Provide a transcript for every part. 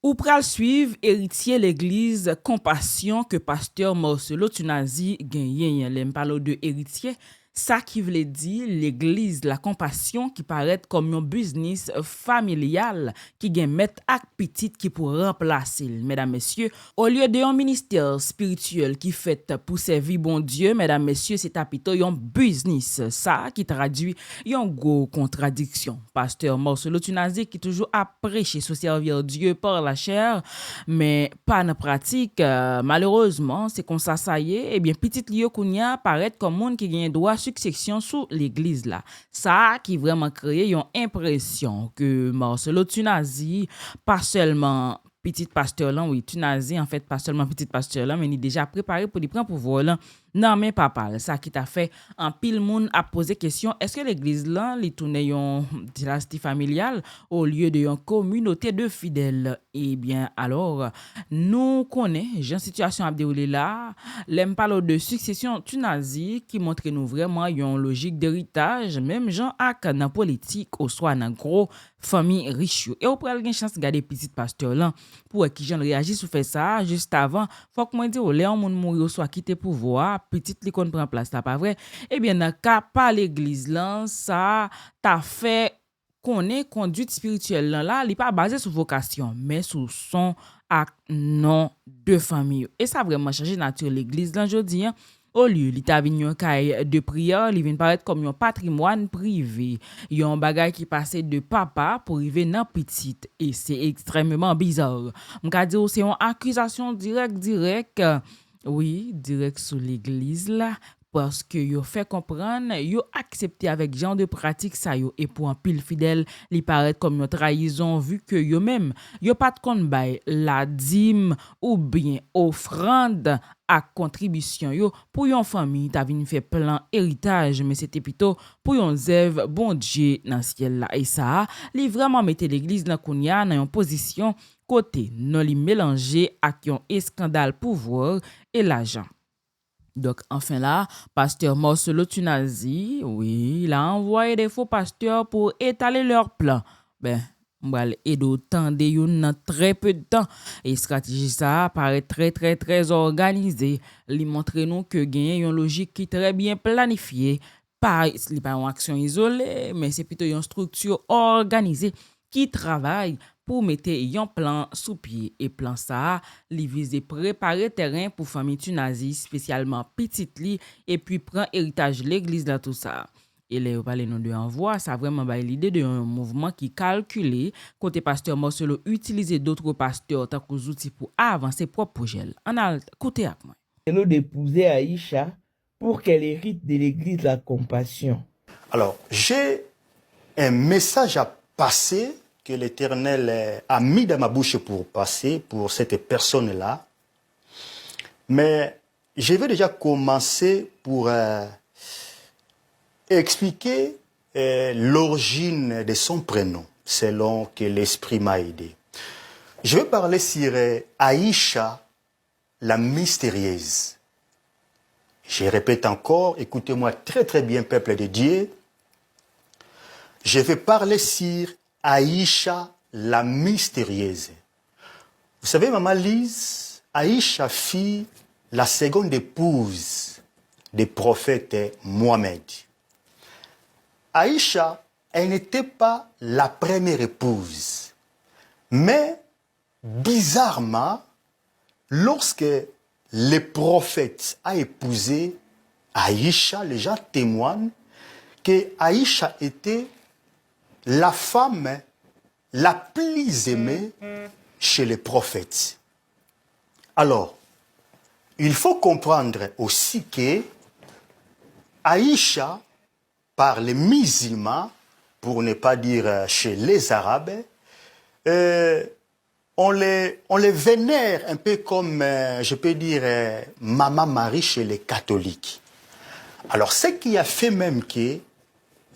Ou pral suivre héritier l'église compassion que pasteur Marcelo Tunazi genyen. Lem parle de héritier, ça qui veut dire l'église la compassion qui paraît comme un business familial qui gen met ak petit qui pour remplacer. Mesdames, messieurs, au lieu de un ministère spirituel qui fait pour servir bon Dieu, mesdames, messieurs, c'est plutôt un business. Ça qui traduit une gros contradiction. Pasteur Marcelo Tunazi qui toujours a prêché sur servir Dieu par la chair, mais pas en pratique. Malheureusement, c'est comme ça y est. Eh bien, petit lieu kounya paraît comme monde qui gagne droit succession sous l'église là. Ça qui vraiment créé une impression que Marcelo Tunazi, pas seulement petit pasteur là, oui, Tunazi en fait pas seulement petit pasteur là, mais il est déjà préparé pour lui prendre pouvoir là. Non mais papa, ça qui t'a fait en pile moun a posé question, est-ce que l'église là li tourne yon dynastie familiale au lieu de yon communauté de fidèles? Eh bien alors, nous connaissons, j'ai une situation à dérouler là, l'aime parle de succession tunazi qui montre nous vraiment une logique d'héritage, même gens ak dans politique ou soit dans gros famille riche. Et on pral gen chance garder petit pasteur là pour qui j'en réagit sur fait ça juste avant, faut que moi dire les moun mourir soit quitter pouvoir, petit li kon prend place là pas vrai? Eh bien dans cas pas l'église là, ça t'a fait qu'on est conduite spirituelle là, il pas basé sur vocation, mais sur son acte non de famille. Et ça a vraiment changé nature l'église là jodi hein. Au lieu, li ta vinn yon caille de prière, li vinn paraître comme un patrimoine privé. Yon bagay qui passait de papa pour arriver dans petite. Et c'est extrêmement bizarre. M'ka dire c'est une accusation directe. Oui, direct sur l'église là. Parce que yo fait comprendre, yo accepté avec genre de pratique ça yo et pour un pile fidèle, li paraît comme une trahison vu que yo même yo pas de compte bay la dîme ou bien offrande à contribution yo pour yon famille ta vinn fait plan héritage mais c'était plutôt pour yon zèv bon Dieu dans ciel là et ça li vraiment mettait l'église dans kounya dans une position côté non li mélanger ak yon scandale pouvoir et l'argent. Donc, enfin là, pasteur Marcelo Tunazi, oui, il a envoyé des faux pasteurs pour étaler leur plan. Ben, m'bral et d'autant de yon dans très peu de temps. Et stratégie ça paraît très organisée. Li montre nous que gagne une logique qui très bien planifiée. Pas une action isolée, mais c'est plutôt une structure organisée qui travaille pour mettre un plan sous pied et plan ça li vise préparer terrain pour famille tunazi spécialement petite li et puis prend héritage l'église dans tout ça. Et les parler non de envoi, ça vraiment ba l'idée d'un mouvement qui calculé côté pasteur Marcelo utiliser d'autres pasteurs tant que outils pour avancer propre projet. On a écouté avec moi. D'épouser Aïcha pour qu'elle hérite de l'église la compassion. Alors, j'ai un message à passer que l'Éternel a mis dans ma bouche pour passer pour cette personne-là. Mais je vais déjà commencer pour expliquer l'origine de son prénom, selon que l'Esprit m'a aidé. Je vais parler sur Aïcha, la mystérieuse. Je répète encore, écoutez-moi très bien, peuple de Dieu. Je vais parler sur Aïcha, la mystérieuse. Vous savez, maman Lise, Aïcha fut la seconde épouse du prophète Mohamed. Aïcha, elle n'était pas la première épouse. Mais, bizarrement, lorsque le prophète a épousé Aïcha, les gens témoignent que Aïcha était la femme la plus aimée chez les prophètes. Alors, il faut comprendre aussi que Aïcha, par les musulmans, pour ne pas dire chez les Arabes, on les vénère un peu comme, je peux dire, Maman Marie chez les catholiques. Alors, ce qui a fait même qu'il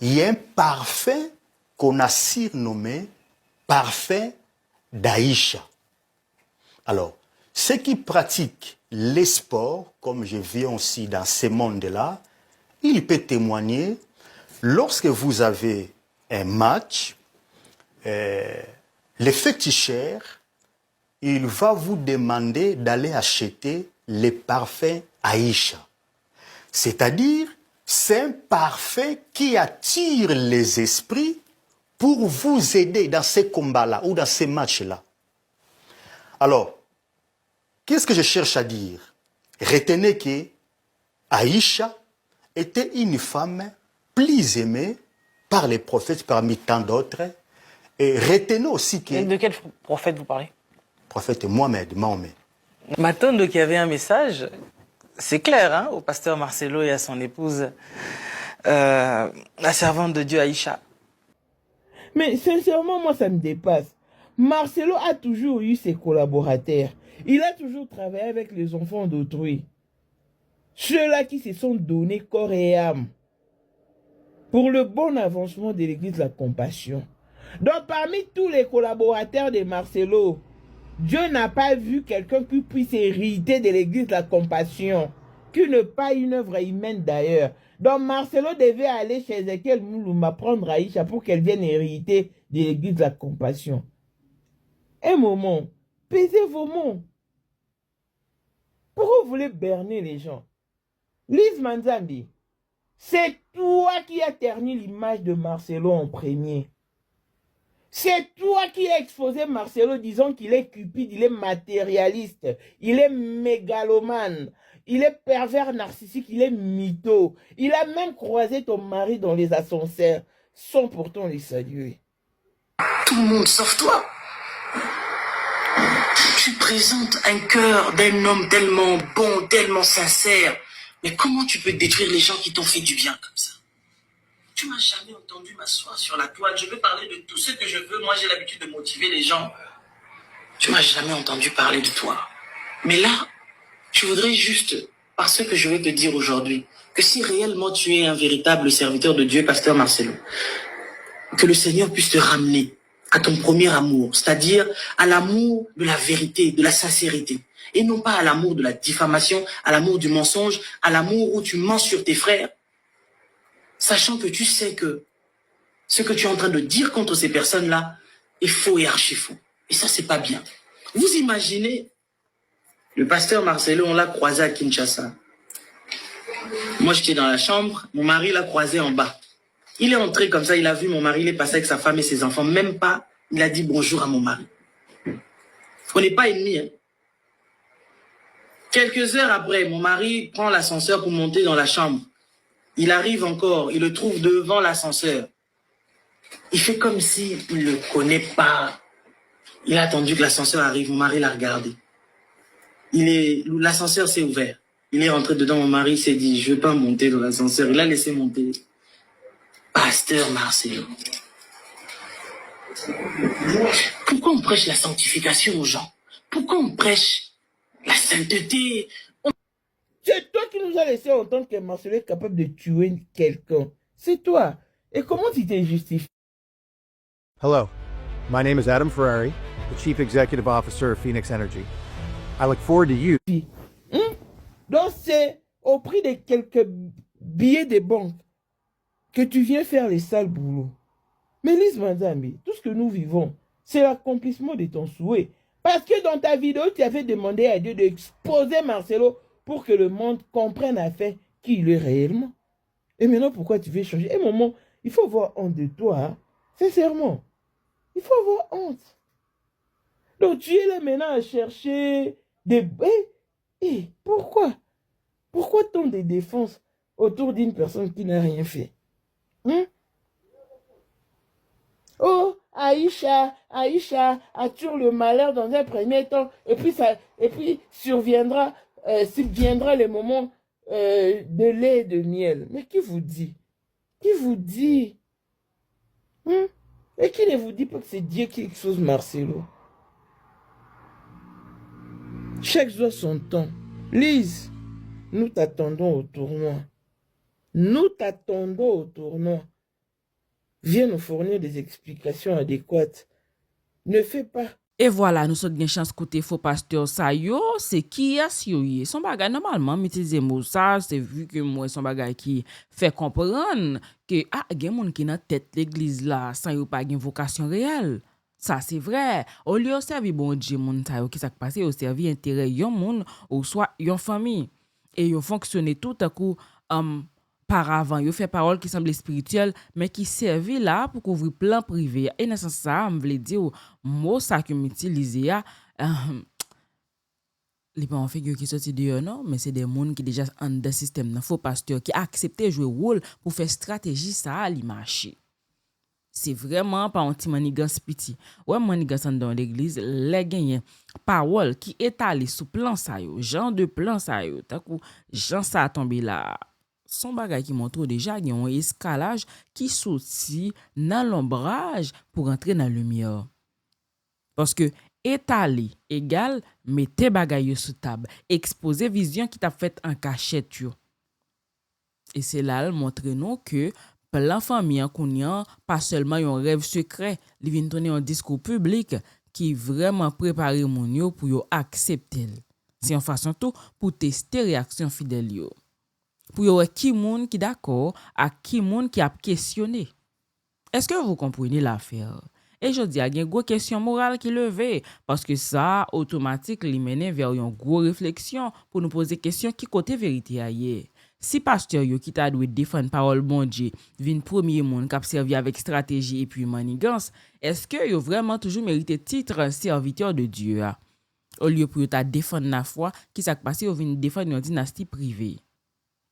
y a un parfum qu'on a surnommé parfum d'Aïcha. Alors, ceux qui pratiquent les sports, comme je viens aussi dans ce monde-là, il peut témoigner, lorsque vous avez un match, les féticheurs il va vous demander d'aller acheter les parfums Aïcha. C'est-à-dire, c'est un parfum qui attire les esprits pour vous aider dans ces combats-là ou dans ces matchs-là. Alors, qu'est-ce que je cherche à dire? Retenez que Aïcha était une femme plus aimée par les prophètes parmi tant d'autres. Et retenez aussi que... Et de quel prophète vous parlez? Prophète Mohamed, Mahomet. Maintenant, donc, il y avait un message, c'est clair, hein, au pasteur Marcelo et à son épouse, la servante de Dieu Aïcha. Mais sincèrement, moi, ça me dépasse. Marcelo a toujours eu ses collaborateurs. Il a toujours travaillé avec les enfants d'autrui. Ceux-là qui se sont donnés corps et âme pour le bon avancement de l'église de la compassion. Donc, parmi tous les collaborateurs de Marcelo, Dieu n'a pas vu quelqu'un qui puisse hériter de l'église de la compassion, qui n'est pas une œuvre humaine d'ailleurs. Donc, Marcelo devait aller chez Ezekiel Moulouma prendre Aïcha pour qu'elle vienne hériter de l'église de la compassion. Un moment, pesez vos mots. Pourquoi vous voulez berner les gens? Lise Manzambi, c'est toi qui as terni l'image de Marcelo en premier. C'est toi qui as exposé Marcelo disant qu'il est cupide, il est matérialiste, il est mégalomane, il est pervers narcissique, il est mytho. Il a même croisé ton mari dans les ascenseurs sans pourtant les saluer. Tout le monde sauf toi. Tu présentes un cœur d'un homme tellement bon, tellement sincère. Mais comment tu peux détruire les gens qui t'ont fait du bien comme ça? Tu m'as jamais entendu m'asseoir sur la toile. Je veux parler de tout ce que je veux. Moi, j'ai l'habitude de motiver les gens. Tu m'as jamais entendu parler de toi. Mais là, je voudrais juste, par ce que je vais te dire aujourd'hui, que si réellement tu es un véritable serviteur de Dieu, pasteur Marcelo, que le Seigneur puisse te ramener à ton premier amour, c'est-à-dire à l'amour de la vérité, de la sincérité, et non pas à l'amour de la diffamation, à l'amour du mensonge, à l'amour où tu mens sur tes frères, sachant que tu sais que ce que tu es en train de dire contre ces personnes-là est faux et archi-faux. Et ça, c'est pas bien. Vous imaginez, le pasteur Marcelo, on l'a croisé à Kinshasa. Moi, j'étais dans la chambre, mon mari l'a croisé en bas. Il est entré comme ça, il a vu mon mari, il est passé avec sa femme et ses enfants. Même pas, il a dit bonjour à mon mari. On n'est pas ennemis, hein. Quelques heures après, mon mari prend l'ascenseur pour monter dans la chambre. Il arrive encore, il le trouve devant l'ascenseur. Il fait comme s'il ne le connaît pas. Il a attendu que l'ascenseur arrive, mon mari l'a regardé. L'ascenseur s'est ouvert. Il est rentré dedans, mon mari s'est dit, je ne veux pas monter dans l'ascenseur. Il a laissé monter. Pasteur Marcelo. Pourquoi on prêche la sanctification aux gens? Pourquoi on prêche la sainteté? C'est toi qui nous as laissé entendre que Marcelo est capable de tuer quelqu'un. C'est toi. Et comment tu t'es justifié? Hello, my name is Adam Ferrari, the Chief Executive Officer of Phoenix Energy. I look forward to you. Donc c'est au prix de quelques billets de banque que tu viens faire les sales boulots. Mais Lise Manzambi, tout ce que nous vivons, c'est l'accomplissement de ton souhait. Parce que dans ta vidéo, tu avais demandé à Dieu d'exposer Marcelo pour que le monde comprenne à fait qui il est réellement. Et maintenant, pourquoi tu veux changer? Et maman, il faut avoir honte de toi, hein? Sincèrement. Il faut avoir honte. Donc tu es là maintenant à chercher des... pourquoi? Pourquoi tant de défense autour d'une personne qui n'a rien fait? Oh, Aïcha attire le malheur dans un premier temps, et puis surviendra le moment de lait et de miel. Mais qui vous dit? Qui vous dit? Et qui ne vous dit pas que c'est Dieu qui expose Marcelo? Chaque jour son temps. Lise, nous t'attendons au tournoi. Nous t'attendons au tournoi. Viens nous fournir des explications adéquates. Ne fais pas. Et voilà, nous sommes bien chance côté faux pasteur ça yo, c'est qui a si son bagay normalement maîtriser mot ça, c'est vu que moi son bagay qui fait comprendre que gen moun qui dans tête l'église là sans yo pas gen vocation réelle. Ça, c'est vrai. Au lieu de servir bon Dieu, moun sa yo qui s'est passé, au servir intérêt yon moun ou soit yon famille. Et yon fonctionne tout à coup par avant. Yon fait parole qui semble spirituelle, mais qui servi là pour couvrir plan privé. Et dans ce sens, ça, je voulais dire, mot ça que m'utilise, les pas en figure qui sorti de non, mais c'est des gens qui déjà en dans système, nan faux pasteur qui accepté jouer rôle pour faire stratégie ça à marché. C'est vraiment pas un petit manigance petit. Ouais, manigance dans l'église, les gagnent parole qui étalé sous plan ça yo, genre de plan ça yo. Tant coup, Jean ça tombé là. Son bagay qui montre déjà qu'il y a un escalage qui sorti dans l'ombrage pour entrer dans la lumière. Parce que étaler égal mettez bagay yo sous table, exposer vision qui t'a fait en cachette yo. Et c'est là montre nous que plan famille en kounyan pas seulement un rêve secret, li vinn donner un discours public qui vraiment préparer moun yo pour yo accepter. C'est une façon tout pour tester réaction fidèle yo. Pour yo qui moun qui d'accord à qui moun qui a questionné. Est-ce que vous comprenez l'affaire? Et je dis, il y a une grosse question morale qui levée, parce que ça, automatique, li mène vers une grosse réflexion pour nous poser question qui côté vérité aille. Si pasteur yo qui t'a dû défendre parole bon Dieu, vin premier monde qui a servi avec stratégie et puis manigance, est-ce que yo vraiment toujours mérité titre serviteur de Dieu? Au lieu pour yo ta défendre la foi, qui s'est passé yo vin défendre une dynastie privée.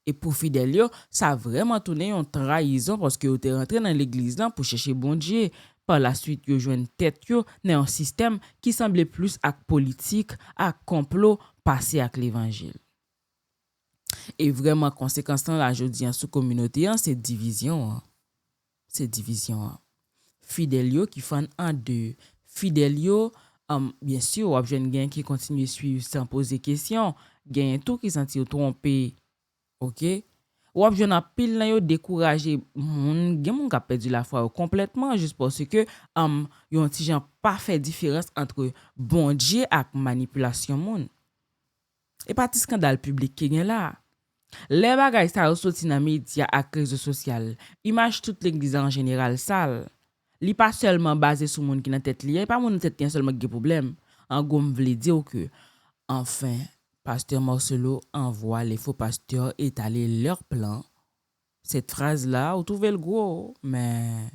Et pour fidèle yo, ça a vraiment tourné une trahison parce que yo t'es rentré dans l'église là pour chercher bon Dieu. Par la suite, yo joine tête yo dans un système qui semblait plus à politique, à complot passé avec l'évangile. Et vraiment, conséquence là, je dis en sous communauté, c'est division. C'est division. Fidèle yo qui font en deux. Fidèle yo, bien sûr, ou jeune gain qui continue suivre sans poser question, gain tout qui senti trompé. OK? Ou jeune pile nan yo décourager moun gen moun ka perdu la foi complètement juste parce que yon ti jan pas fait différence entre bon Dieu ak manipulation moun. Et pas ti scandale public ki gen là. Les bagay sa yo sorti nan média ak réseaux social, image toute l'église en général sale. Li pas seulement basé sur moun qui nan tête li, pas moun tête qui seulement gen problème. En gros m'vle dire que enfin Pasteur Marcelo envoie les faux pasteurs étaler leur plan. Cette phrase-là, vous trouvez le gros, mais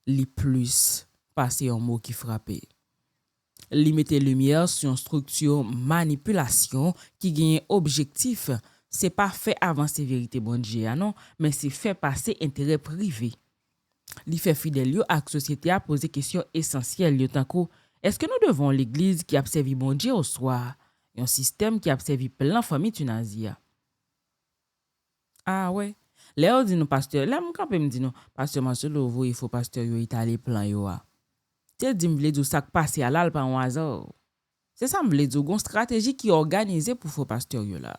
li plus passer un mot qui frappait. Li mette lumière sur une structure manipulation qui gagne objectif. C'est pas fait avancer vérité bon Dieu, non, mais c'est fait passer intérêt privé. Li fait fidèle yo ak société a poser question essentielle yo tankou, est-ce que nous devons l'église qui a servi bon Dieu au soir? Un système qui a servi plein famille tunazia. Ah ouais. Là on dit nous pasteur, là m'ka me dit nous pasteur Marcelo il faut pasteur yo italien plan yo a. Te dit m'vle dire ça passer à l'al par un hasard. C'est ça m'vle dire gon stratégie qui organisée pour faux pasteur yo là.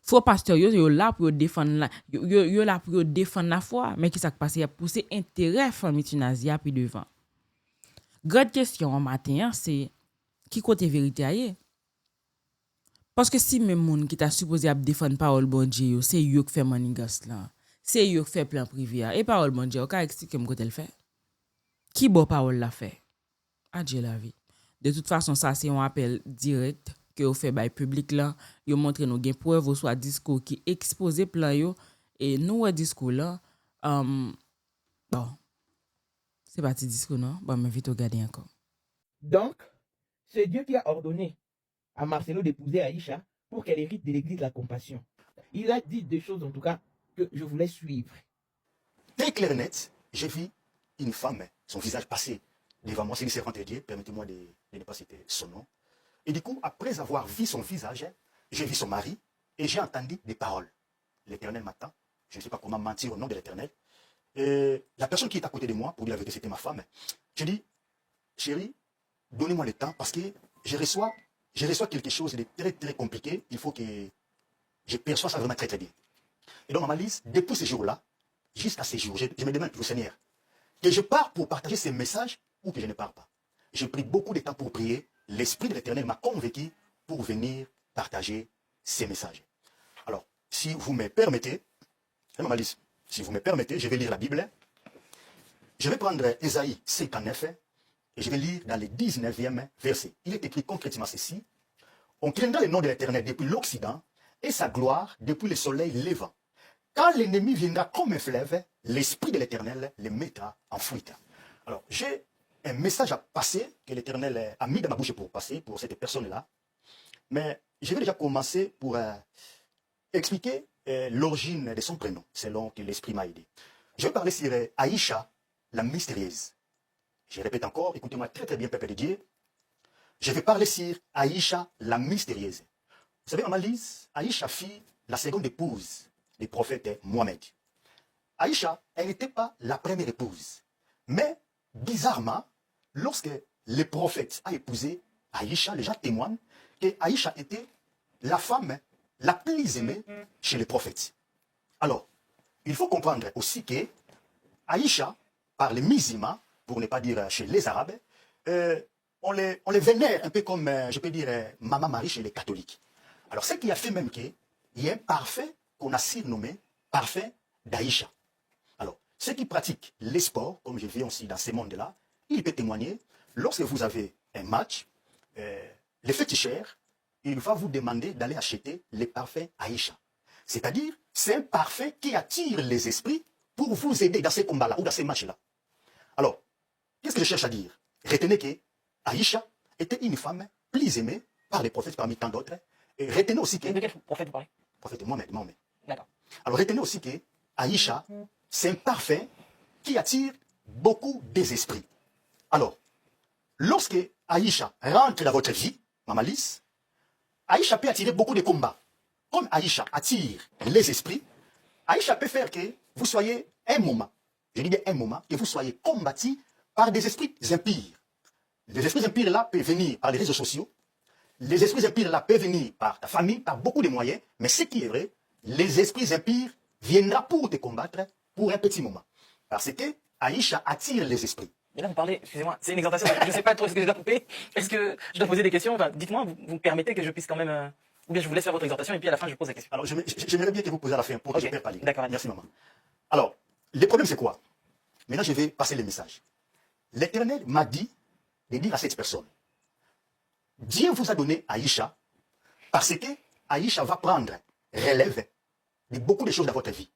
Faux pasteur yo là pour défendre yo là pour défendre la foi, mais qui ça passe a pousser intérêt famille tunazia puis devant. Grande question en matin c'est qui côté vérité aille? Parce que si même moun qui t'a supposé à défendre parole bon Dieu, c'est yo qui fait manigas là. C'est yo qui fait plan privé et parole bon Dieu, ka expliquer me côté le fait. Qui bon parole la fait? Adieu la vie. De toute façon ça c'est un appel direct que vous fait by public là, yo montre nous gen preuve ou soit discours qui exposé plan yo et nous discours là bon. C'est parti discours non? Bon, m'invite au garder encore. Donc, c'est Dieu qui a ordonné à Marcelo d'épouser Aïcha pour qu'elle hérite de l'église de la compassion. Il a dit des choses, en tout cas, que je voulais suivre. Très clair et net, j'ai vu une femme, son visage passé devant moi. C'est une servante de Dieu, permettez-moi de ne pas citer son nom. Et du coup, après avoir vu son visage, j'ai vu son mari et j'ai entendu des paroles. L'Éternel m'attend. Je ne sais pas comment mentir au nom de l'Éternel. La personne qui est à côté de moi, pour dire la vérité, c'était ma femme. Je dis, chérie, donnez-moi le temps parce que je reçois quelque chose de très très compliqué. Il faut que je perçois ça vraiment très très bien. Et donc, ma liste, depuis ce jour-là, jusqu'à ce jour, je me demande au Seigneur, que je pars pour partager ces messages ou que je ne pars pas. J'ai pris beaucoup de temps pour prier. L'Esprit de l'Éternel m'a convaincu pour venir partager ces messages. Alors, si vous me permettez, ma liste, si vous me permettez, je vais lire la Bible. Je vais prendre Ésaïe 59 et je vais lire dans le 19e verset. Il est écrit concrètement ceci. On craindra le nom de l'Éternel depuis l'Occident et sa gloire depuis le soleil levant. Quand l'ennemi viendra comme un fleuve, l'Esprit de l'Éternel le mettra en fuite. Alors, j'ai un message à passer que l'Éternel a mis dans ma bouche pour passer pour cette personne-là. Mais je vais déjà commencer pour expliquer l'origine de son prénom, selon que l'Esprit m'a aidé. Je vais parler sur Aïcha, la mystérieuse. Je répète encore, écoutez-moi très très bien, peuple de Dieu. Je vais parler sur Aïcha, la mystérieuse. Vous savez, Maman Lise, Aïcha fut la seconde épouse du prophète Mohamed. Aïcha, elle n'était pas la première épouse. Mais, bizarrement, lorsque le prophète a épousé Aïcha, les gens témoignent que Aïcha était la femme la plus aimée chez les prophètes. Alors, il faut comprendre aussi que Aïcha, par les musulmans, pour ne pas dire chez les Arabes, on les vénère un peu comme, je peux dire, Maman Marie chez les catholiques. Alors, ce qui a fait même qu'il y a un parfait qu'on a surnommé parfait d'Aïcha. Alors, ceux qui pratiquent les sports, comme je vis aussi dans ces mondes-là, il peut témoigner, lorsque vous avez un match, le féticheur, il va vous demander d'aller acheter les parfaits Aïcha. C'est-à-dire, c'est un parfait qui attire les esprits pour vous aider dans ces combats-là ou dans ces matchs-là. Alors, qu'est-ce que je cherche à dire? Retenez que Aïcha était une femme plus aimée par les prophètes parmi tant d'autres. Et retenez aussi que... De quel prophète vous parlez? Prophète Mohamed. D'accord. Alors retenez aussi que Aïcha, c'est un parfait qui attire beaucoup des esprits. Alors, lorsque Aïcha rentre dans votre vie, Maman Lise, Aïcha peut attirer beaucoup de combats. Comme Aïcha attire les esprits, Aïcha peut faire que vous soyez un moment, je dis bien un moment, que vous soyez combattu par des esprits impurs. Les esprits impurs là peuvent venir par les réseaux sociaux. Les esprits impurs là peuvent venir par ta famille, par beaucoup de moyens. Mais ce qui est vrai, les esprits impurs viendront pour te combattre pour un petit moment. Parce que Aïcha attire les esprits. Et là, vous parlez, excusez-moi, c'est une exhortation. Je ne sais pas trop ce que je dois couper. Est-ce que je dois poser des questions? Enfin, dites-moi, vous permettez que je puisse quand même... ou bien je vous laisse faire votre exhortation et puis à la fin, je pose la question. Alors, j'aimerais bien que vous posiez à la fin pour que je ne perde pas les. D'accord. Merci, maman. Alors, le problème, c'est quoi? Maintenant, je vais passer le message. L'Éternel m'a dit de dire à cette personne, Dieu vous a donné Aïcha parce que Aïcha va prendre relève de beaucoup de choses dans votre vie.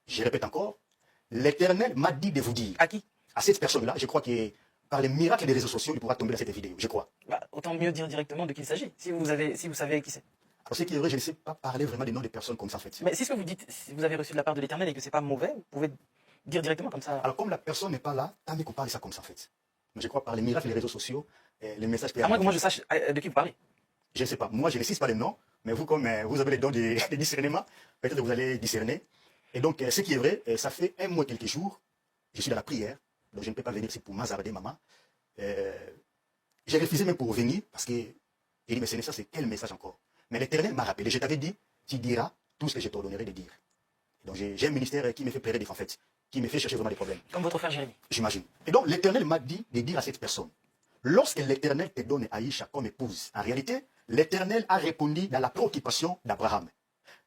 Je répète encore, l'Éternel m'a dit de vous dire. À qui? À cette personne-là, je crois que par les miracles des réseaux sociaux, il pourra tomber dans cette vidéo, je crois. Bah, autant mieux dire directement de qui il s'agit, si vous savez qui c'est. Alors, ce qui est vrai, je ne sais pas parler vraiment des noms des personnes comme ça, en fait. Mais si ce que vous dites, si vous avez reçu de la part de l'Éternel et que c'est pas mauvais, vous pouvez dire directement comme ça. Alors, comme la personne n'est pas là, tant mieux qu'on parle ça comme ça, en fait. Mais je crois par les miracles des réseaux sociaux, les messages qui À moins que moi je sache de qui vous parlez. Je ne sais pas. Moi, je ne cite pas les noms, mais vous, comme vous avez les dons de discernement, peut-être que vous allez discerner. Et donc, ce qui est vrai, ça fait un mois, quelques jours, je suis dans la prière, donc je ne peux pas venir ici pour m'azarder, maman. J'ai refusé même pour venir, parce que j'ai dit, mais ça, c'est quel message encore? Mais l'Éternel m'a rappelé, je t'avais dit, tu diras tout ce que je t'ordonnerai de dire. Et donc, j'ai un ministère qui me fait pleurer des en fait, qui me fait chercher vraiment des problèmes. Comme votre frère Jérémie. J'imagine. Et donc, l'Éternel m'a dit de dire à cette personne, lorsque l'Éternel te donne Aïcha comme épouse, en réalité, l'Éternel a répondu dans la préoccupation d'Abraham.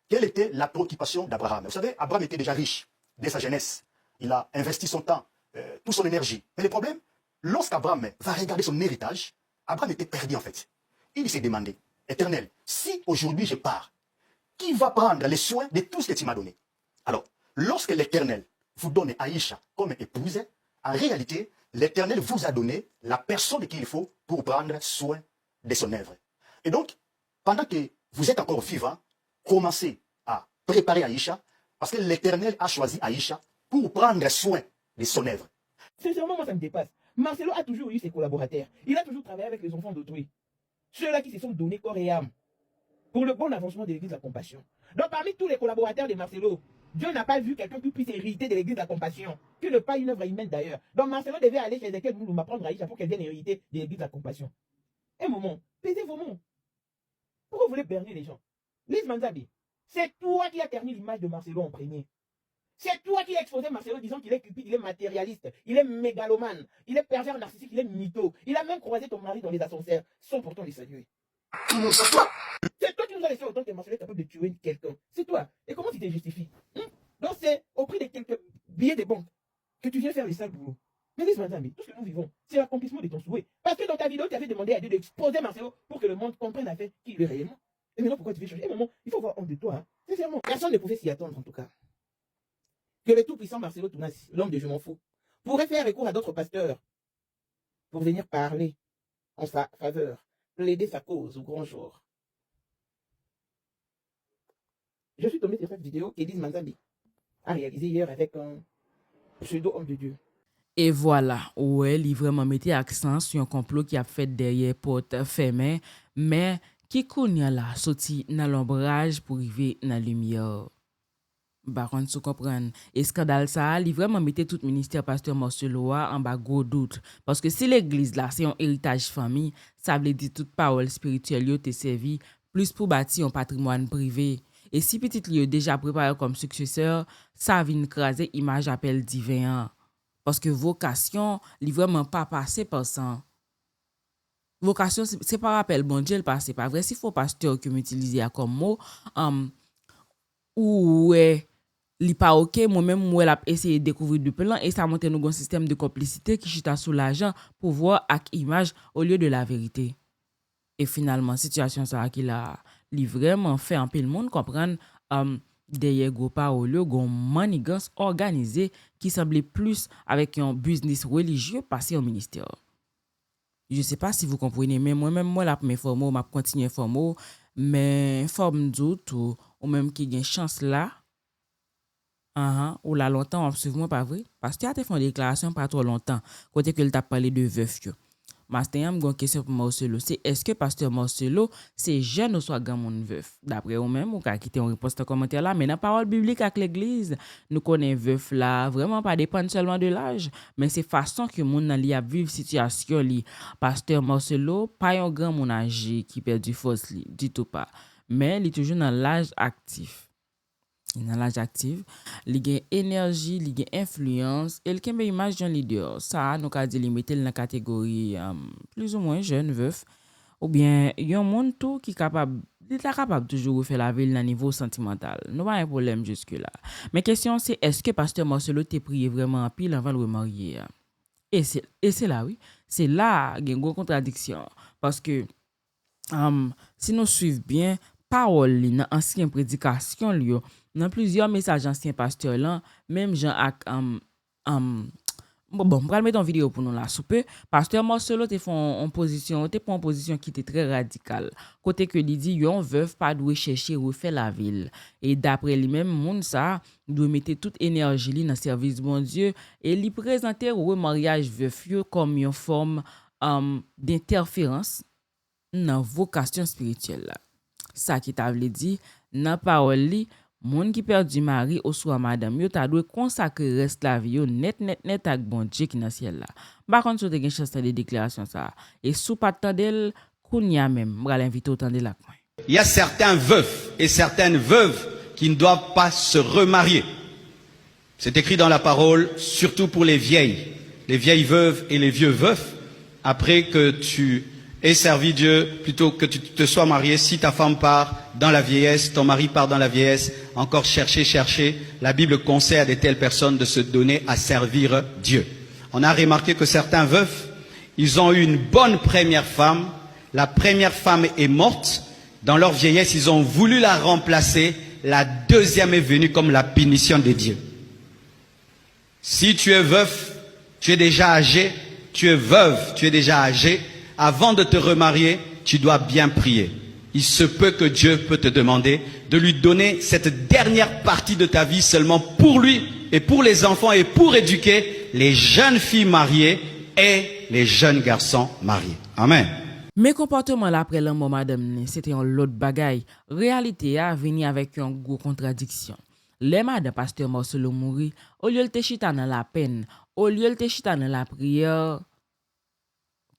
Quelle était la préoccupation d'Abraham? Vous savez, Abraham était déjà riche dès sa jeunesse. Il a investi son temps, toute son énergie. Mais le problème, lorsqu'Abraham va regarder son héritage, Abraham était perdu en fait. Il s'est demandé, Éternel, si aujourd'hui je pars, qui va prendre les soins de tout ce que tu m'as donné? Alors, lorsque l'Éternel vous donne Aïcha comme épouse, en réalité, l'Éternel vous a donné la personne qu'il faut pour prendre soin de son œuvre. Et donc, pendant que vous êtes encore vivant, commencez à préparer Aïcha, parce que l'Éternel a choisi Aïcha pour prendre soin de son œuvre. Sincèrement, moi, ça me dépasse. Marcelo a toujours eu ses collaborateurs. Il a toujours travaillé avec les enfants d'autrui. Ceux-là qui se sont donnés corps et âme pour le bon avancement de l'église de la compassion. Donc, parmi tous les collaborateurs de Marcelo, Dieu n'a pas vu quelqu'un qui puisse hériter de l'église de la compassion, qui ne pas une œuvre humaine d'ailleurs. Donc, Marcelo devait aller chez Ezekiel Moulouma prendre Aïcha pour qu'elle vienne hériter de l'église de la compassion. Un moment, pesez vos mots. Pourquoi vous voulez berner les gens? Lise Manzabi, c'est toi qui as terni l'image de Marcelo en premier. C'est toi qui as exposé Marcelo disant qu'il est cupide, il est matérialiste, il est mégalomane, il est pervers narcissique, il est mytho. Il a même croisé ton mari dans les ascenseurs sans pourtant les saluer. Tout le monde sache toi. C'est toi qui nous as laissé autant que Marcelo est capable de tuer quelqu'un. C'est toi. Et comment tu te justifies? Donc c'est au prix de quelques billets de banque que tu viens faire les sales boulots. Mais laisse-moi dire, tout ce que nous vivons, c'est l'accomplissement de ton souhait. Parce que dans ta vidéo, tu avais demandé à Dieu d'exposer Marcelo pour que le monde comprenne à fait qui il est réellement. Et maintenant, pourquoi tu fais changer? Et maman, il faut avoir honte de toi. Hein. Sincèrement, personne ne pouvait s'y attendre en tout cas. Que le tout-puissant Marcelo Tounas, l'homme de je m'en fous, pourrait faire recours à d'autres pasteurs pour venir parler en sa faveur, plaider sa cause au grand jour. Je suis tombé sur cette vidéo qu'Élise Manzambi a réalisée hier avec un pseudo-homme de Dieu. Et voilà, ouais, il vraiment mettait accent sur un complot qui a fait derrière porte fermée, mais qui connaît là, sorti dans l'ombrage pour arriver dans la lumière. Par contre, vous comprenez, et scandale ça, il vraiment mettait tout ministère pasteur Marcelo en bas gros doute. Parce que si l'église là, c'est un héritage famille, ça veut dire toute parole spirituelle yo te servi plus pour bâtir un patrimoine privé. Et si petit lieu déjà préparé comme successeur, ça vient écraser image appel divin. Parce que vocation, il vraiment pas passé par ça. Vocation, c'est pas rappel bon Dieu, le passé pas vrai. S'il faut pasteur que m'utiliser comme mot, ou li pas ok, moi-même, moi, l'a essayé de découvrir du plan et ça monte nous un système de complicité qui chita sous l'argent pour voir avec image au lieu de la vérité. Et finalement, situation ça qui l'a vraiment fait un peu le monde comprendre derrière gros parole, gros manigance organisé qui semblait plus avec un business religieux passé au ministère. Je sais pas si vous comprenez, mais moi-même, moi, la première fois, m'a continué forme, mais forme doute ou même qui gagne chance là, ou là longtemps, absolument pas vrai. Parce que tu as fait une déclaration pas trop longtemps, côté que tu as parlé de veuf. Master, j'ai une question pour Marcelo. C'est est-ce que pasteur Marcelo, c'est jeune ou soit grand monde veuf? D'après vous-même, vous pouvez quitter une réponse dans le commentaire là. Mais dans la parole biblique avec l'église, nous connaissons veuf là, vraiment pas dépendre seulement de l'âge, mais c'est façon que moun nan li a vivre situation li. Pasteur Marcelo, pas un grand moun âgé qui perd du force li, du tout pas. Mais il est toujours dans l'âge actif. Dans l'âge actif, il y a énergie, il y a influence, et il y a une image d'un leader. Ça, nous avons dit limiter dans la catégorie plus ou moins jeune, veuf, ou bien il y a un monde tout qui est capable toujours de faire la ville à niveau sentimental. Nous pas un problème jusque-là. Mais question c'est, est-ce que pasteur Marcelo t'a prié vraiment en pile avant de le marier? Et c'est là, oui. C'est là qu'il y a une contradiction. Parce que si nous suivons bien, parole dans ancienne prédication dans plusieurs messages anciens pasteurs là, même Jean ak bon, on va mettre une vidéo pour nous là sous peu. Pasteur Marcelo te font en position, te prend en position qui était très radicale. Côté que il dit yon veuve pas doit chercher refaire la ville. Et d'après lui-même monde ça doit mettre toute énergie li dans service bon Dieu et lui présenter le mariage veuf comme une forme d'interférence dans vocation spirituelle là. Ça qui t'a veut dit dans parole li moun qui perdu mari ou soit madame yo ta doit consacrer reste la vie yo net ak bon Dieu qui dans ciel là. Par contre so te gen chance de déclaration ça et sous pas tandel kounya même m'ra l'inviter autant de la coin. Il y a certains veufs et certaines veuves qui ne doivent pas se remarier. C'est écrit dans la parole, surtout pour les vieilles veuves et les vieux veufs, après que tu aies servi Dieu, plutôt que tu te sois marié, si ta femme part dans la vieillesse, ton mari part dans la vieillesse, encore chercher, la Bible conseille à de telles personnes de se donner à servir Dieu. On a remarqué que certains veufs, ils ont eu une bonne première femme, la première femme est morte, dans leur vieillesse, ils ont voulu la remplacer, la deuxième est venue comme la punition de Dieu. Si tu es veuf, tu es déjà âgé, tu es veuve, tu es déjà âgé, avant de te remarier, tu dois bien prier. Il se peut que Dieu peut te demander de lui donner cette dernière partie de ta vie seulement pour lui et pour les enfants et pour éduquer les jeunes filles mariées et les jeunes garçons mariés. Amen. Mais comportement là après l'amour madame, c'était un lot de bagaille. Réalité a venu avec une grosse contradiction. Les madame pasteur Marcelo mouri, au lieu de te chita dans la peine, au lieu de te chita dans la prière,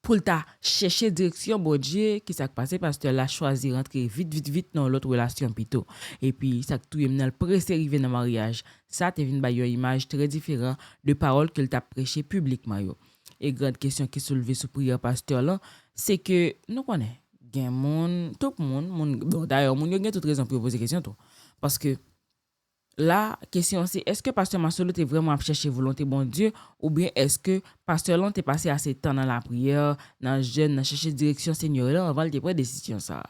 pour ta chercher direction bon Dieu qui s'est passé pasteur l'a choisi rentrer vite dans l'autre relation plutôt et puis ça tout est dans pressé arriver dans mariage ça te vient ba une image très différente de paroles qu'il t'a prêché publiquement yo. Et grande question qui soulevée sous prière pasteur là c'est que nous connaît gen monde tout monde bon d'ailleurs monde yo gen toute raison pour poser question tout parce que la question c'est est-ce que pasteur Marcelo t'es vraiment à chercher volonté bon Dieu ou bien est-ce que pasteur là t'es passé assez de temps dans la prière, dans jeûne, dans chercher direction Seigneur là avant de prendre décision ça.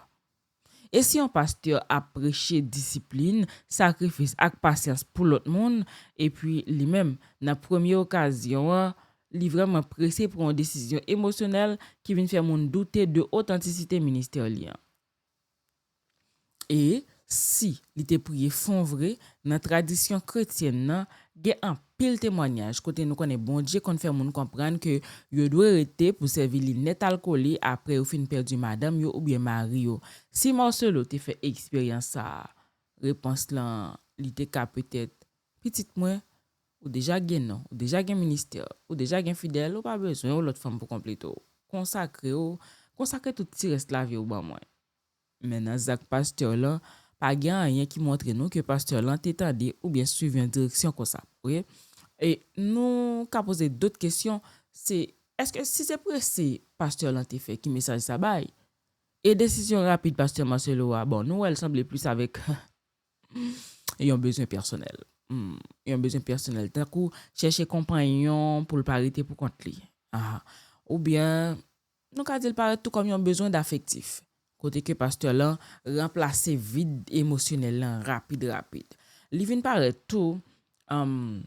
Et si un pasteur a prêché discipline, sacrifice et patience pour l'autre monde et puis lui-même dans première occasion li vraiment pressé pour une décision émotionnelle qui vient faire mon douter de authenticité ministérielle. Et si il était prié fond vrai dans la tradition chrétienne il y a un pile témoignage côté nous connaît bon Dieu qu'on fait moun comprendre que yo doit arrêter pour servir li net alcoolé après ou fin perdu madame yo ou bien mari yo. Si Marcelo te fait expérience ça réponse là il était ka peut-être petite moins ou déjà gain non ou déjà gain ministère ou déjà gain fidèle ou pas besoin ou l'autre femme pour compléter consacrer tout petit reste la vie ou ba moi. Maintenant Zach pasteur là pas gain rien qui montre nous que pasteur là t'étendé ou bien suivre une direction comme ça. OK? Et nous qu'a poser d'autres questions, c'est est-ce que si c'est pressé pasteur là t'es fait qui message ça bail et décision rapide pasteur Marcelo bon nous elle semble plus avec et un besoin personnel. Et un besoin personnel d'un coup chercher compagnon pour le parité pour compte li. Ou bien nous qu'a dit paraît tout comme un besoin d'affectif. Côté que pasteur là remplacer vide émotionnel là rapide. Li vinn paraît tout comme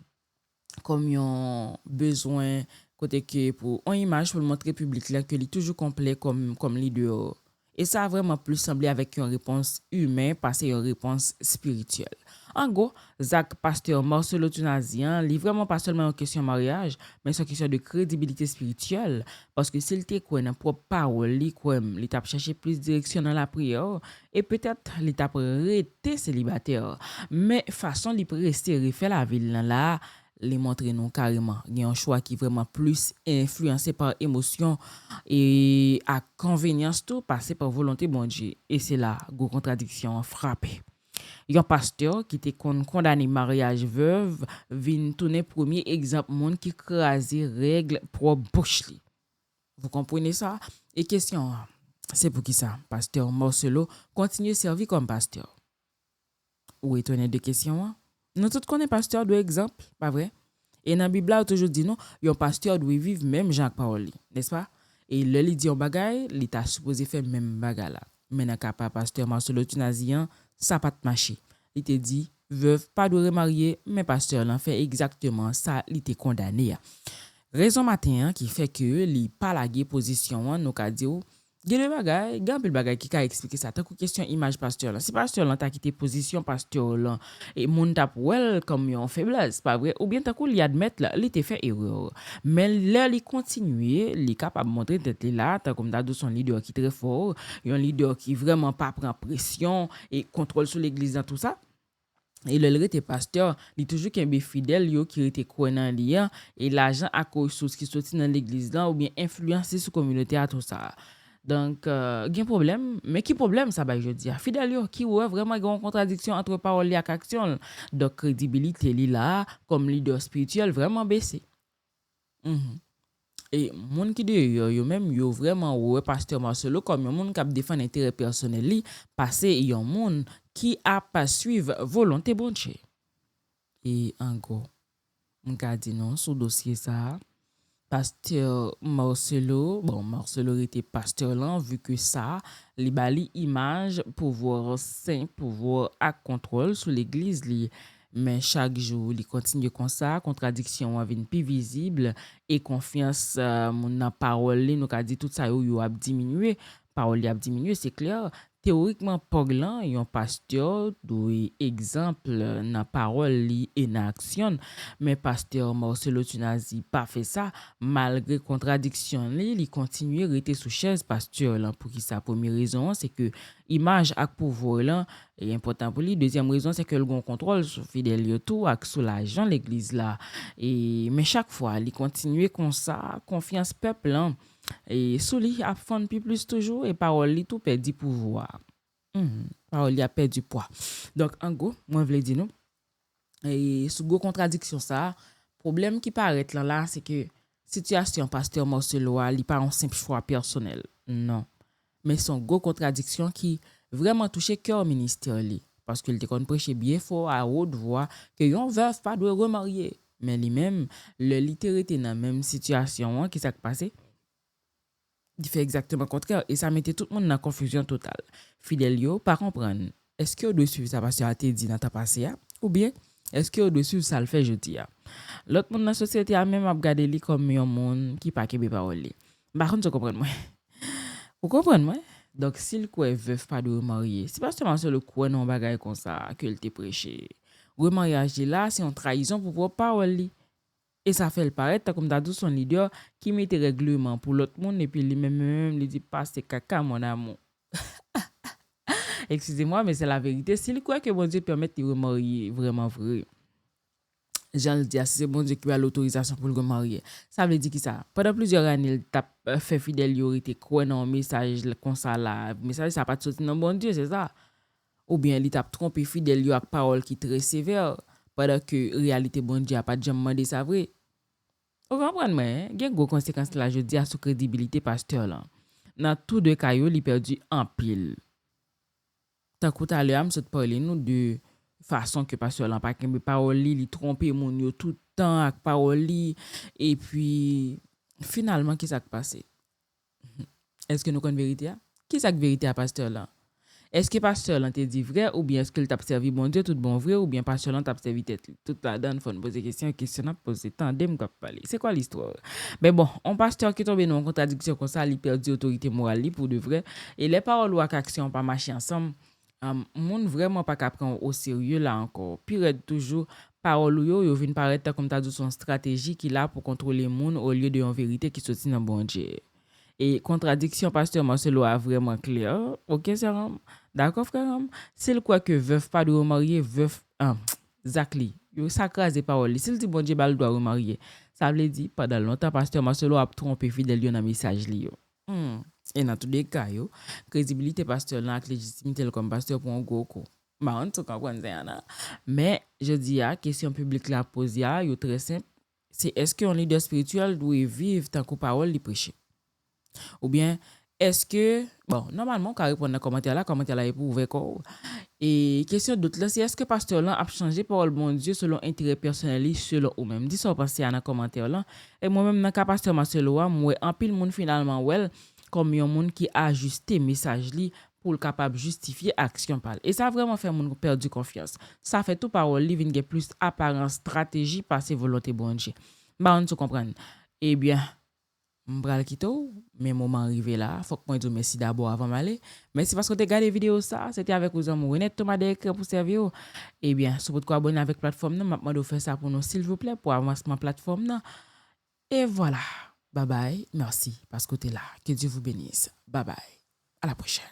un besoin côté que pour une image pour le montrer public là que li toujours complet comme leader. Et ça a vraiment plus semblé avec une réponse humaine passer une réponse spirituelle. En gros, Zach pasteur Marcelo Tunazien, il vraiment pas seulement une question de mariage, mais c'est une question de crédibilité spirituelle parce que s'il était quoi dans propre parole, il t'a cherché plus de direction dans la prière et peut-être il t'a resté célibataire. Mais façon il rester refait la ville là les montrer non carrément il y a un choix qui est vraiment plus influencé par émotion et à convenience tout passé par volonté bon Dieu et c'est là go contradiction frappé. Un pasteur qui était condamné mariage veuve vient tourner premier exemple monde qui crase règle pour bouche li. Vous comprenez ça? Et question c'est pour qui ça pasteur Marcelo continue servir comme pasteur. Ou étonné de question? Nous tous connaissons pasteur de exemple, pas vrai? Et dans la Bible, on toujours dit non, un pasteur doit vivre même Jacques parole, n'est-ce pas? Et le li dit un bagay, il t'a supposé faire même bagay là. Mais dans le pasteur Marcelo Tunazien, ça pas marché. Il te dit veuve pas de remarier, mais pasteur là fait exactement ça, il était condamné. Raison matin qui fait que li pas la position nous ka dit il y a le bagay qui a expliqué ça. Tant que question image pasteur là. Si pasteur là t'a quitté position pasteur là et moun t'a well comme une faiblesse, pas vrai? Ou bien tant qu'il y admettre là, il t'a fait erreur. Mais là il continue, il capable montrer tête là, tant comme dans son leader qui très fort, un leader qui vraiment pas prend pression et contrôle sur l'église dans tout ça. Et le était pasteur, il toujours qu'un fidèle yo qui était croyant lien et l'argent à cause de ce qui sorti dans l'église là ou bien influencer sur communauté à tout ça. Donc, il y a un problème. Mais qui problème ça, je dis? Fidèle, qui ouais vraiment une contradiction entre parole et action. Donc, crédibilité, là, comme leader spirituel, vraiment baissé. Et moun qui dit, yo même, yo vraiment, ouais, pasteur Marcelo, comme yon moun qui a défendu intérêt personnel, li, passé, yon moun qui a pas suivre volonté bon Dieu. Et en gros, m'ka dit non, sous dossier ça, pasteur Marcelo était pasteur là vu que ça li bali image pouvoir saint pouvoir à contrôle sur l'église li mais chaque jour il continue comme ça contradiction vient plus visible et confiance mon parole li nous ka dit tout ça yo a diminué parole a diminué c'est clair théoriquement parlant un pasteur doit exemple dans parole li et dans action mais pasteur Marcelo Tunazi pas fait ça malgré contradiction il continue rester sous chaise pasteur là pour qui ça première raison c'est que image ak pouvoir là est important pour lui deuxième raison c'est que le gon contrôle sur fidèle tout ak sur l'argent l'église là et mais chaque fois il continue comme ça confiance peuple là et sous lui a fond plus toujours et parole li tout perdu pouvoir parole li a perdu poids donc en gros moi je veux dire non et sous gros contradiction ça problème qui paraît là c'est que situation pasteur Marcelo li pas un simple choix personnel non mais son gros contradiction qui vraiment touché cœur ministère li parce qu'il te kon prêcher bien fort à haute voix que yon veuf pas doit remarier. Mais lui-même, le littéraire dans la même situation, qui s'est passé, il fait exactement le contraire et ça mettait tout le monde dans confusion totale. Fidèle yo, pas comprendre. Est-ce que vous devez suivre ça parce que tu dit dans ta passé ou bien est-ce que vous devez suivre ça le fait jeudi? L'autre monde dans la société a même regardé lui comme un monde qui pas kebe parole. Par contre, vous comprenez moi. Vous comprenez moi? Donc s'il quoi veuf pas de remarier, c'est pas seulement sur le quoi non bagaille comme ça que il te prêché. Remariage là, c'est une trahison pour vos paroles. Et ça fait le paraître comme t'as dit son leader qui met des règlements pour l'autre monde et puis lui-même lui dit pas c'est caca mon amour. Excusez-moi mais c'est la vérité. S'il croit que bon Dieu permet de remarier vraiment vrai. Jean le dit, c'est bon Dieu qui a l'autorisation pour le remarier. Ça veut dire que ça. Pendant plusieurs années, il t'a fait fidèle, il était quoi dans un message comme ça là. Message ça pas de sortir non bon Dieu, c'est ça. Ou bien il t'a trompé fidèle avec parole qui très sévère. Pendant que réalité bon Dieu a pas jamais demandé ça vrai. Vous comprenez moi, il y a une conséquence là je dis à sous crédibilité pasteur là. Dans tous deux cas il perdu en pile. Tant que tout à l'heure me parler nous de façon que pasteur là pas kembe parole li tromper moun yo tout temps avec parole li et puis finalement qui ça qui passé? Est-ce que nous connaissons vérité? Qui ça que vérité à pasteur là? Est-ce que pasteur là te dit vrai ou bien est-ce qu'il t'a servi bon Dieu tout bon vrai ou bien pasteur là t'a servi tête tout la donne faut poser question à poser tandem qu'a parler. C'est quoi l'histoire? Mais bon, on pasteur qui tombe dans une contradiction comme ça, il perdu autorité morale pour de vrai et les paroles ou action pas marcher ensemble. Moun vraiment pas qu'à prendre au sérieux là encore. Pire toujours parole yo vinn paraître comme t'as dit son stratégie qui là pour contrôler moun au lieu de en vérité qui sorti dans bon Dieu. Et contradiction pasteur Marcelo a vraiment clair. OK c'est ram. D'accord frère. S'il quoi que veuf pas de remarier veuf Zakli. Yo sacrase parole. S'il dit bon Dieu bal doit remarier. Ça veut dire pendant longtemps pasteur Marcelo a trompé fidèle dans message li yo. Et dans tous les cas, crédibilité pasteur là, légitimité comme pasteur pour un gros coup. On tout comprendre ça. Mais je dis la question publique la posée yo très simple, c'est est-ce qu'un leader spirituel doit vivre tant que parole li prêcher? Ou bien est-ce que bon, normalement quand répondre dans commentaire là est pour ouvert corps. Et question d'autre là, c'est est-ce que pasteur là a changé parole bon Dieu selon intérêt personnel selon ou même. Dis ça penser dans commentaire là. Et moi-même dans cas pasteur Marcelo, moi en pile monde finalement comme un monde qui a ajusté message li pour le capable justifier action parle. Et ça vraiment fait monde perdu confiance. Ça fait tout parole li vinn plus apparence stratégie passer volonté bon Dieu. On se comprendre. Eh bien m'bral kito, mais moment arrivé là, faut que moi dire merci d'abord avant m'aller. Merci parce que tu as regardé vidéo ça, c'était avec vous amour René Thomas d'écran pour servir. Eh bien, si vous pouvez abonner avec plateforme là, m'a de faire ça pour nous s'il vous plaît pour avancement plateforme là. Et voilà. Bye bye. Merci parce que tu es là. Que Dieu vous bénisse. Bye bye. À la prochaine.